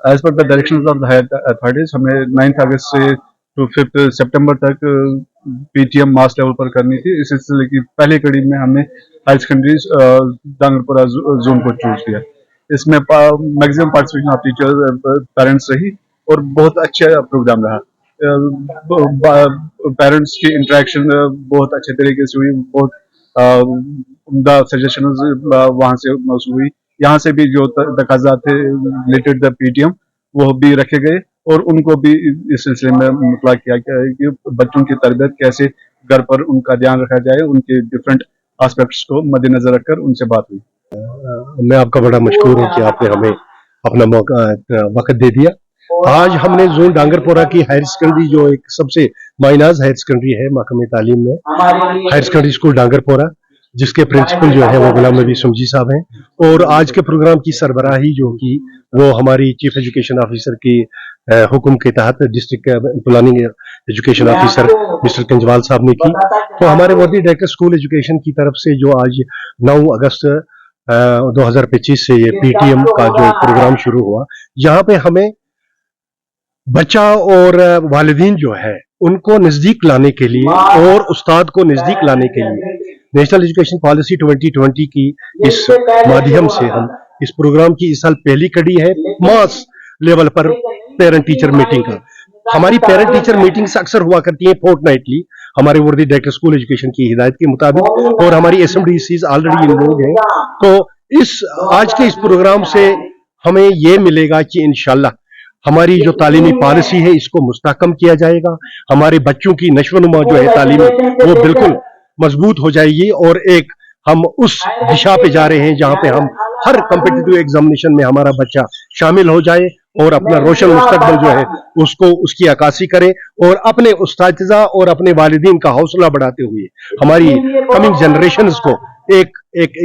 As पर the directions of the authorities हमें 9 अगस्त से टू 5 सितंबर तक पीटीएम मास लेवल पर करनी थी। इस सिलसिले की पहली कड़ी में हमने हायर सेकेंडरीज डांगरपुरा जोन को चूज किया। इसमें maximum participation of teachers parents रही और बहुत अच्छा प्रोग्राम रहा। पेरेंट्स की इंटरेक्शन बहुत अच्छे तरीके से हुई, बहुत उम्दा सजेशन वहाँ से मौसूल हुई। यहाँ से भी जो तकाजा थे रिलेटेड द पीटीएम वो भी रखे गए और उनको भी इस सिलसिले में मुतला किया गया है कि बच्चों की तरबियत कैसे घर पर उनका ध्यान रखा जाए, उनके डिफरेंट एस्पेक्ट्स को मद्देनजर रखकर उनसे बात हुई। मैं आपका बड़ा मशकूर हूँ कि आपने हमें अपना वक्त दे दिया। आज हमने जोन डांगरपुरा की हायर सेकेंडरी जो एक सबसे माइनाज हायर सेकेंडरी है महकमे तालीम में, हायर सेकेंडरी स्कूल डांगरपुरा, जिसके प्रिंसिपल जो है वो गुलाम नबी सुमजी साहब हैं, और आज के प्रोग्राम की सरबराही जो की वो हमारी चीफ एजुकेशन ऑफिसर की हुक्म के तहत district planning education officer mister Kanjwal साहब ने की। तो हमारे वर्दी डायरेक्टर स्कूल एजुकेशन की तरफ से जो आज 9 अगस्त 2025 से ये पीटीएम का जो प्रोग्राम शुरू हुआ, यहाँ पे हमें बच्चा और वालिदीन जो है उनको नजदीक लाने के लिए और उस्ताद को नजदीक लाने के लिए नेशनल एजुकेशन पॉलिसी 2020 की इस माध्यम से हम इस प्रोग्राम की इस साल पहली कड़ी है मास लेवल पर पेरेंट टीचर मीटिंग का। हमारी पेरेंट टीचर मीटिंग्स अक्सर हुआ करती हैं फोर्टनाइटली हमारे वर्दी डायरेक्टर स्कूल एजुकेशन की हिदायत के मुताबिक, और हमारी एसएमडीसीज ऑलरेडी इनरोल्ड हैं। तो इस आज के इस प्रोग्राम से हमें ये मिलेगा कि इंशाल्लाह हमारी जो तालीमी पॉलिसी है इसको मुस्तहकम किया जाएगा, हमारे बच्चों की नश्वनुमा जो है तालीमी वो बिल्कुल मजबूत हो जाएगी, और एक हम उस दिशा पे जा रहे हैं जहां पे हम हर कॉम्पिटिटिव एग्जामिनेशन में हमारा बच्चा शामिल हो जाए और अपना रोशन मुस्तकबिल जो है उसको उसकी अक्कासी करे, और अपने उस्तातिज़ा और अपने वालिदीन का हौसला बढ़ाते हुए हमारी कमिंग जनरेशंस को एक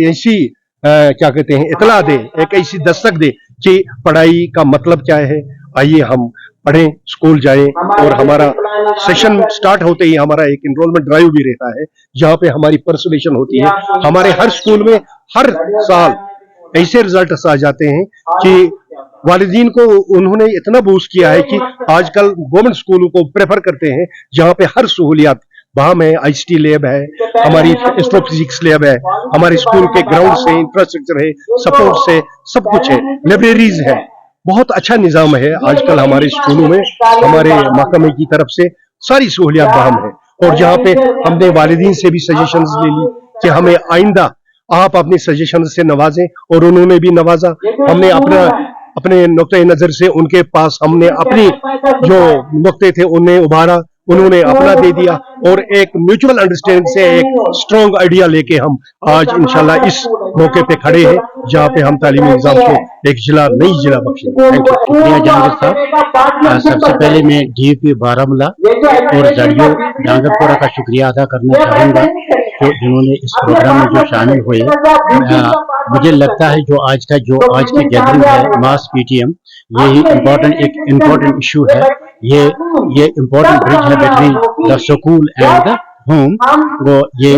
ऐसी क्या कहते हैं इतला दे, एक ऐसी दस्तक दे कि पढ़ाई का मतलब क्या है। आइए हम पढ़ें, स्कूल जाएं, और हमारा सेशन स्टार्ट होते ही हमारा एक एनरोलमेंट ड्राइव भी रहता है जहां पे हमारी परसुलेशन होती है। हमारे हर स्कूल में हर साल ऐसे रिजल्ट आ जाते हैं कि वालिदीन को उन्होंने इतना बूस्ट किया है कि आजकल गवर्नमेंट स्कूलों को प्रेफर करते हैं जहां पे हर सहूलियात वहां में आईसीटी लैब है, हमारी एस्ट्रोफिजिक्स लैब है, हमारे स्कूल के ग्राउंड से इंफ्रास्ट्रक्चर है, सपोर्ट से सब कुछ है, लाइब्रेरीज है, बहुत अच्छा निजाम है आजकल हमारे स्कूलों में। हमारे महकमे की तरफ से सारी सहूलियात बराहम है, और जहाँ पे हमने वालिदीन से भी सजेशंस ले ली कि हमें आइंदा आप अपने सजेशन से नवाजें, और उन्होंने भी नवाजा। हमने अपने नुक्ते नजर से उनके पास हमने अपनी जो नुक्ते थे उन्हें उभारा, उन्होंने अपना दे दिया, और एक म्यूचुअल अंडरस्टैंडिंग से एक स्ट्रॉन्ग आइडिया लेके हम आज इंशाल्लाह इस मौके पे खड़े हैं जहां पे हम तालीमी निजाम को एक नई जिला बख्शेंगे। शुक्रिया जहांगीर साहब। सबसे पहले मैं डीएपी बारामूला और जड़ियो डांगरपुरा का शुक्रिया अदा करना चाहूंगा जो जिन्होंने इस प्रोग्राम में जो शामिल हुए। मुझे लगता है जो आज की गैदरिंग है मास पीटीएम, यही एक इम्पोर्टेंट इशू है। ये इम्पोर्टेंट ब्रिज है between the school and the home. वो ये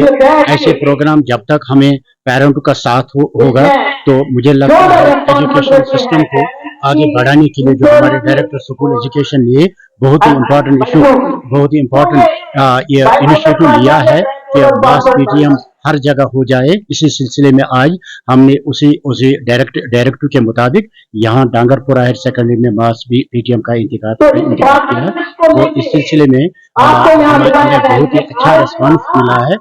ऐसे प्रोग्राम जब तक हमें पेरेंट का साथ होगा तो मुझे लगता है एजुकेशन सिस्टम को आगे बढ़ाने के लिए जो हमारे डायरेक्टर स्कूल एजुकेशन ने बहुत ही इम्पोर्टेंट इशू, बहुत ही इम्पोर्टेंट ये इनिशिएटिव लिया है कि मास पीटीएम हर जगह हो जाए। इसी सिलसिले में आज हमने उसी डायरेक्टिव के मुताबिक यहाँ डांगरपुरा हायर सेकेंडरी में मास पीटीएम का इंतखाब किया। तो इस सिलसिले में हमें बहुत ही अच्छा रिस्पांस मिला है,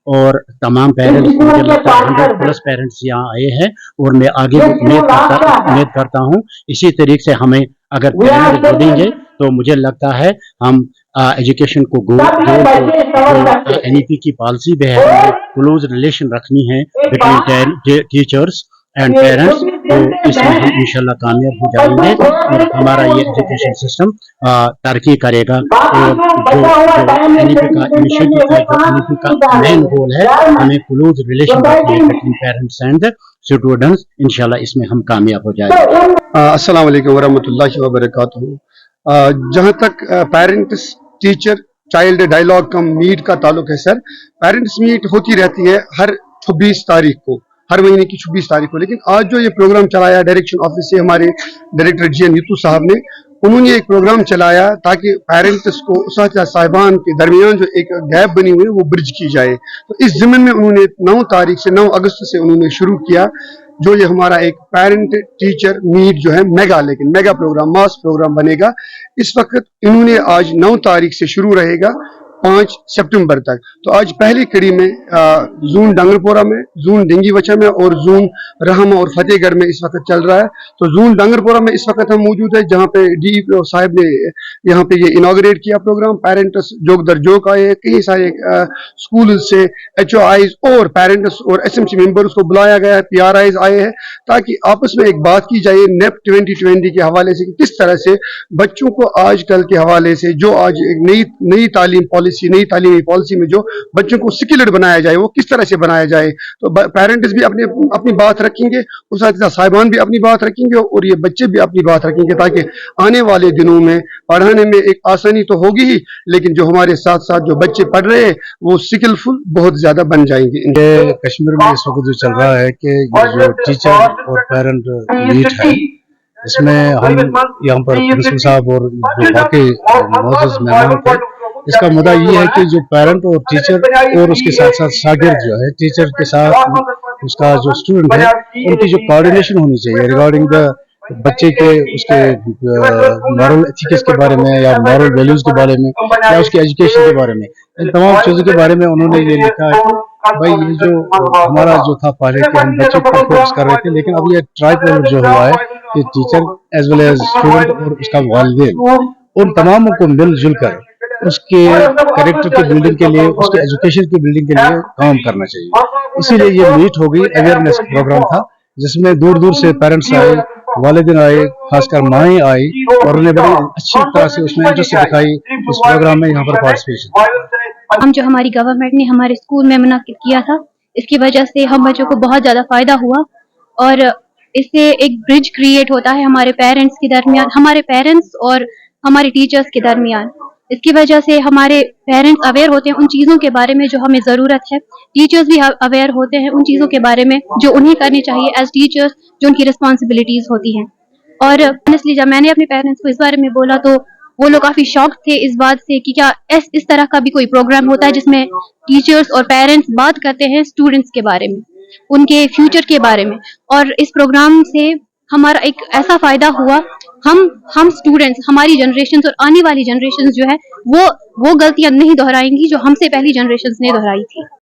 और तमाम पेरेंट्स, मुझे लगता है 100+ पेरेंट्स यहाँ आए हैं, और मैं आगे उम्मीद करता हूँ इसी तरीके से हमें अगर पेरेंट्स जुड़ेंगे तो मुझे लगता है हम एजुकेशन को जो एनईपी की पॉलिसी भी है क्लोज रिलेशन रखनी है बिटवीन टीचर्स एंड पेरेंट्स, तो इसमें हम इंशाल्लाह कामयाब हो जाएंगे और हमारा ये एजुकेशन सिस्टम तरक्की करेगा। और जो एनईपी का इनिशिएटिव है, जो एनईपी का मेन गोल है, हमें क्लोज रिलेशन रखनी है बिटवीन पेरेंट्स एंड स्टूडेंट्स। इंशाल्लाह इसमें हम कामयाब हो जाएंगे। अस्सलाम वालेकुम वरहमतुल्लाहि वबरकातुहू। जहाँ तक पेरेंट्स टीचर चाइल्ड डायलॉग का मीट का ताल्लुक है सर, पेरेंट्स मीट होती रहती है हर 26 तारीख को, हर महीने की 26 तारीख को। लेकिन आज जो ये प्रोग्राम चलाया डायरेक्शन ऑफिस से हमारे डायरेक्टर जी नीतू साहब ने, उन्होंने एक प्रोग्राम चलाया ताकि पेरेंट्स को उस्ताद साहिबान के दरमियान जो एक गैप बनी हुई है वो ब्रिज की जाए। तो इस ज़िम्मन में उन्होंने 9 तारीख से 9 अगस्त से उन्होंने शुरू किया जो ये हमारा एक पेरेंट टीचर मीट जो है मेगा प्रोग्राम मास प्रोग्राम बनेगा। इस वक्त इन्होंने आज 9 तारीख से शुरू रहेगा 5 सितंबर तक। तो आज पहली कड़ी में जून डांगरपोरा में, जून डिंगीवचा में और जून रहमा और फतेहगढ़ में इस वक्त चल रहा है। तो जून डांगरपोरा में इस वक्त हम मौजूद है जहाँ पे DEO साहब ने यहाँ पे ये इनॉग्रेट किया प्रोग्राम। पेरेंट्स जोक दर जोक आए, कई सारे स्कूल से HOIs और पेरेंट्स और SMC मेंबर्स को बुलाया गया है, PRIs आए हैं ताकि आपस में एक बात की जाए NEP 2020 के हवाले से कि किस तरह से बच्चों को आजकल के हवाले से जो आज एक नई तालीम पॉलिसी, नई तालीमी पॉलिसी में जो बच्चों को स्किल्ड बनाया जाए वो किस तरह से बनाया जाए। तो पेरेंट्स भी अपनी बात रखेंगे, उस साथ साहिबान भी अपनी बात रखेंगे और ये बच्चे भी अपनी बात रखेंगे ताकि आने वाले दिनों में पढ़ाने में एक आसानी तो होगी ही, लेकिन जो हमारे साथ साथ जो बच्चे पढ़ रहे हैं वो स्किलफुल बहुत ज्यादा बन जाएंगे। कश्मीर में इस वक्त जो चल रहा है कि जो टीचर और पेरेंट मीट है, इसमें हम यहाँ पर प्रिंसिपल साहब और जो बाकी मौजूद मेहमान थे, इसका मुद्दा ये है कि जो पेरेंट और टीचर और उसके साथ साथ शागिर्द जो है टीचर के साथ उसका जो स्टूडेंट है उनकी जो कोऑर्डिनेशन होनी चाहिए रिगार्डिंग द बच्चे के उसके मॉरल एथिक्स के बारे में या मॉरल वैल्यूज के बारे में या उसके एजुकेशन के बारे में, इन तमाम चीज़ों के बारे में उन्होंने ये लिखा है कि भाई ये जो हमारा जो था पहले कि हम बच्चों पर फोकस कर रहे थे, लेकिन अब ये ट्राइपोल जो हुआ है कि teacher as well as student और उसका वालिदैन उन तमामों को मिलजुल कर उसके कैरेक्टर की बिल्डिंग के लिए, उसके एजुकेशन की बिल्डिंग के लिए काम करना चाहिए। इसीलिए ये मीट हो गई, अवेयरनेस प्रोग्राम था जिसमें दूर दूर से पेरेंट्स आए, वालिदैन आए, खासकर माएँ आई और उन्हें बड़ी अच्छी तरह से उसमें इंटरेस्ट दिखाई इस प्रोग्राम में यहाँ पर पार्टिसिपेशन। हम जो हमारी गवर्नमेंट ने हमारे स्कूल में मुनाकिद किया था, इसकी वजह से हम बच्चों को बहुत ज़्यादा फ़ायदा हुआ और इससे एक ब्रिज क्रिएट होता है हमारे पेरेंट्स के दरमियान, हमारे पेरेंट्स और हमारे टीचर्स के दरमियान। इसकी वजह से हमारे पेरेंट्स अवेयर होते हैं उन चीज़ों के बारे में जो हमें ज़रूरत है, टीचर्स भी अवेयर होते हैं उन चीज़ों के बारे में जो उन्हें करनी चाहिए एज टीचर्स, जो उनकी रिस्पॉन्सिबिलिटीज़ होती हैं। और ऑनेस्टली जब मैंने अपने पेरेंट्स को इस बारे में बोला तो वो लोग काफ़ी शॉक थे इस बात से कि क्या इस तरह का भी कोई प्रोग्राम होता है जिसमें टीचर्स और पेरेंट्स बात करते हैं स्टूडेंट्स के बारे में, उनके फ्यूचर के बारे में। और इस प्रोग्राम से हमारा एक ऐसा फ़ायदा हुआ, हम स्टूडेंट्स, हमारी जनरेशन और आने वाली जनरेशन जो है वो गलतियां नहीं दोहराएंगी जो हमसे पहली जनरेशन ने दोहराई थी।